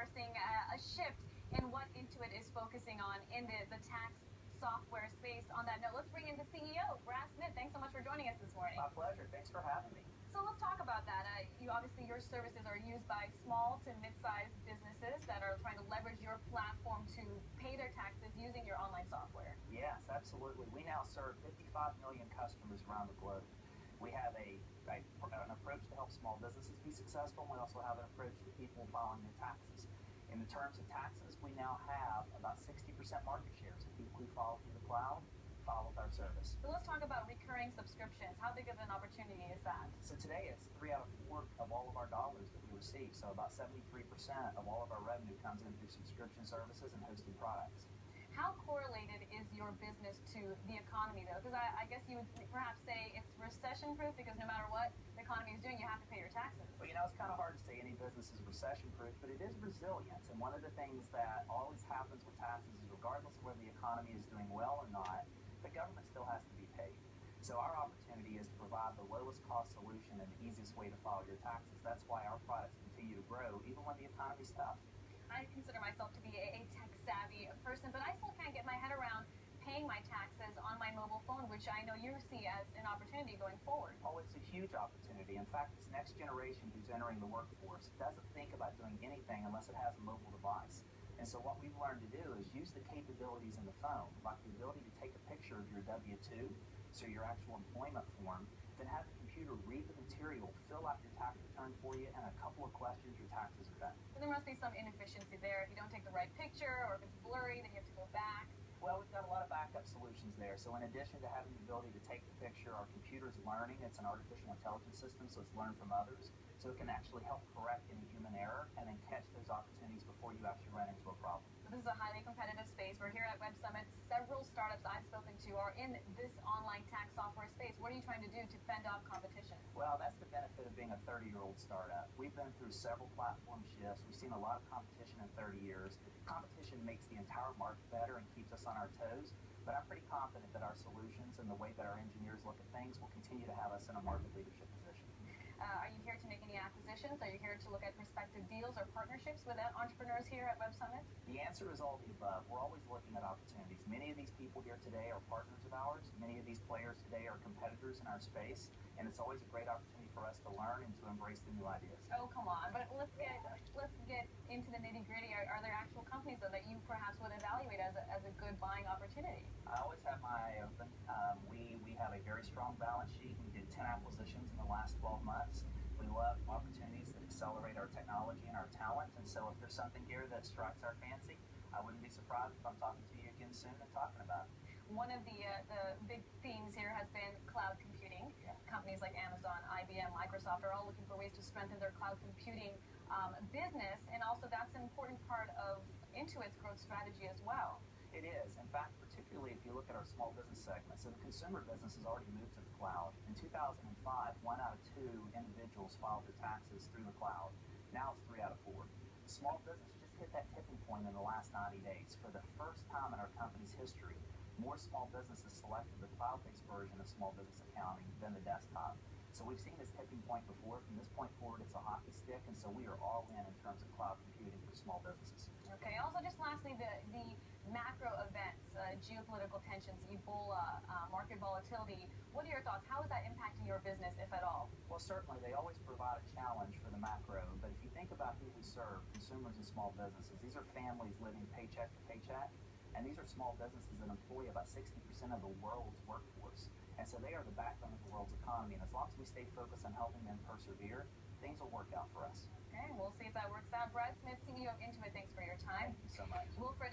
are seeing a shift in what Intuit is focusing on in the tax software space. On that note, let's bring in the CEO, Brad Smith. Thanks so much for joining us this morning. My pleasure. Thanks for having me. So let's talk about that. Obviously, your services are used by small to mid-sized businesses that are trying to leverage your platform to pay their taxes using your online software. Yes, absolutely. We now serve 55 million customers around the globe. We have an approach to help small businesses be successful, and we also have an approach to people filing their taxes. In the terms of taxes, we now have about 60% market share. So people who file through the cloud file with our service. So let's talk about recurring subscriptions. How big of an opportunity is that? So today it's 3 out of 4 of all of our dollars that we receive. So about 73% of all of our revenue comes in through subscription services and hosted products. How correlated is your business to the economy, though? Because I guess you would perhaps say it's recession-proof because no matter what the economy is doing, you have to pay your taxes. Well, it's kind of hard to say any business is recession-proof, but it is resilient. And one of the things that always happens with taxes is regardless of whether the economy is doing well or not, the government still has to be paid. So our opportunity is to provide the lowest cost solution and the easiest way to file your taxes. That's why our products continue to grow even when the economy's tough. I consider myself to be a tech-savvy person, but I still can't get my head around paying my taxes on my mobile phone, which I know you see as an opportunity going forward. Oh, it's a huge opportunity. In fact, this next generation who's entering the workforce doesn't think about doing anything unless it has a mobile device. And so what we've learned to do is use the capabilities in the phone, like the ability to take a picture of your W-2, so your actual employment form, then have the computer read the material, fill out your tax return for you, and a couple of questions, your taxes are done. But there must be some inefficiency there. If you don't take the right picture or if it's blurry, then you have to go back. Well, we've got a lot of backup solutions there. So in addition to having the ability to take the picture, our computer's learning. It's an artificial intelligence system, so it's learned from others. So it can actually help correct any human error and then catch those opportunities before you actually run into a problem. This is a highly competitive space. We're here at Web Summit. Several startups I've spoken to are in this online tax software space. What are you trying to do to fend off competition? Well, that's the benefit of being a 30-year-old startup. We've been through several platform shifts. We've seen a lot of competition in 30 years. Competition makes the entire market better and keeps us on our toes. But I'm pretty confident that our solutions and the way that our engineers look at things will continue to have us in a market leadership position. Are you here to make any acquisitions? Are you here to look at prospective deals or partnerships with entrepreneurs here at Web Summit? The answer is all the above. We're always looking at opportunities. Many of these people here today are partners of ours. Many of these players today are competitors in our space, and it's always a great opportunity for us to learn and to embrace the new ideas. Oh, come on. But let's get into the nitty-gritty. Are there actual companies, though, that you perhaps would evaluate as a good buying opportunity? I always have my eye open. We have a very strong balance sheet. We did 10 acquisitions in the last 12 months. We love opportunities that accelerate our technology and our talent. And so if there's something here that strikes our fancy, I wouldn't be surprised if I'm talking to you again soon and talking about it. One of the big themes here has been cloud computing. Yeah. Companies like Amazon, IBM, Microsoft are all looking for ways to strengthen their cloud computing business. And also that's an important part of Intuit's growth strategy as well. It is. In fact, particularly if you look at our small business segment, so the consumer business has already moved to the cloud. In 2005, 1 out of 2 individuals filed their taxes through the cloud. Now it's 3 out of 4. Small business just hit that tipping point in the last 90 days. For the first time in our company's history, more small businesses selected the cloud-based version of small business accounting than the desktop. So we've seen this tipping point before. From this point forward, it's a hockey stick, and so we are all in terms of cloud computing for small businesses. Okay. Also, just lastly, the macro events, geopolitical tensions, Ebola, market volatility. What are your thoughts? How is that impacting your business, if at all? Well, certainly. They always provide a challenge for the macro. But if you think about who we serve, consumers and small businesses, these are families living paycheck to paycheck. And these are small businesses that employ about 60% of the world's workforce. And so they are the backbone of the world's economy. And as long as we stay focused on helping them persevere, things will work out for us. Okay, we'll see if that works out. Brad Smith, CEO of Intuit, thanks for your time. Thank you so much. Wilfred,